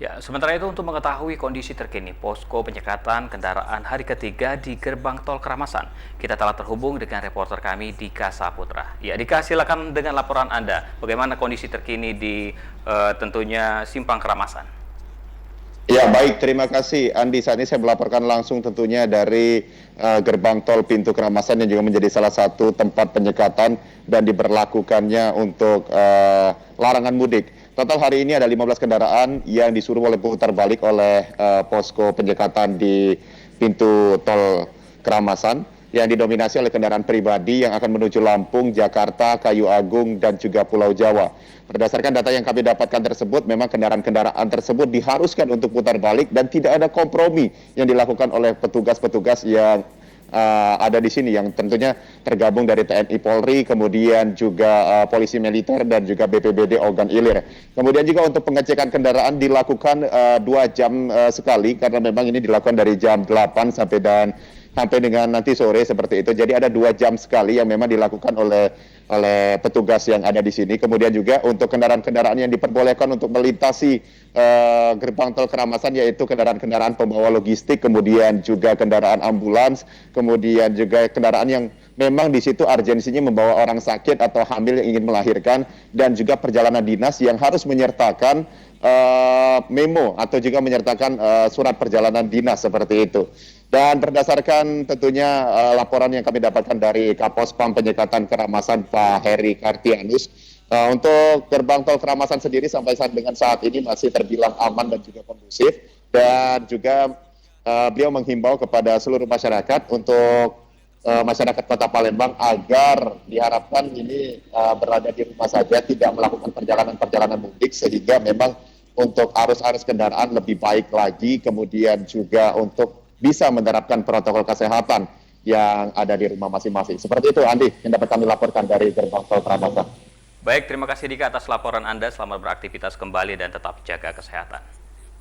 Ya, sementara itu untuk mengetahui kondisi terkini posko penyekatan kendaraan hari ketiga di gerbang tol Keramasan, kita telah terhubung dengan reporter kami Dika Saputra. Ya, Dika, silakan dengan laporan Anda. Bagaimana kondisi terkini di tentunya Simpang Keramasan? Ya, baik. Terima kasih, Andi. Saat ini saya melaporkan langsung tentunya dari gerbang tol pintu Keramasan yang juga menjadi salah satu tempat penyekatan dan diberlakukannya untuk larangan mudik. Total hari ini ada 15 kendaraan yang disuruh oleh putar balik oleh posko penyekatan di pintu tol Keramasan yang didominasi oleh kendaraan pribadi yang akan menuju Lampung, Jakarta, Kayu Agung, dan juga Pulau Jawa. Berdasarkan data yang kami dapatkan tersebut, memang kendaraan-kendaraan tersebut diharuskan untuk putar balik dan tidak ada kompromi yang dilakukan oleh petugas-petugas yang ada di sini yang tentunya tergabung dari TNI Polri, kemudian juga polisi militer dan juga BPBD Ogan Ilir. Kemudian juga untuk pengecekan kendaraan dilakukan 2 jam sekali karena memang ini dilakukan dari jam 8 sampai dengan nanti sore seperti itu. Jadi ada 2 jam sekali yang memang dilakukan oleh petugas yang ada di sini. Kemudian juga untuk kendaraan-kendaraan yang diperbolehkan untuk melintasi gerbang tol Keramasan, yaitu kendaraan-kendaraan pembawa logistik, kemudian juga kendaraan ambulans, kemudian juga kendaraan yang memang di situ urgensinya membawa orang sakit atau hamil yang ingin melahirkan, dan juga perjalanan dinas yang harus menyertakan memo atau juga menyertakan surat perjalanan dinas seperti itu. Dan berdasarkan tentunya laporan yang kami dapatkan dari Kapospam Penyekatan Keramasan Pak Heri Kartianus, untuk gerbang tol Keramasan sendiri sampai dengan saat ini masih terbilang aman dan juga kondusif, dan juga beliau menghimbau kepada seluruh masyarakat untuk masyarakat Kota Palembang agar diharapkan ini berada di rumah saja, tidak melakukan perjalanan-perjalanan mudik, sehingga memang untuk arus-arus kendaraan lebih baik lagi, kemudian juga untuk bisa menerapkan protokol kesehatan yang ada di rumah masing-masing. Seperti itu, Andi, yang dapat kami laporkan dari gerbang tol Keramasan. Baik, terima kasih Dika atas laporan Anda. Selamat beraktivitas kembali dan tetap jaga kesehatan.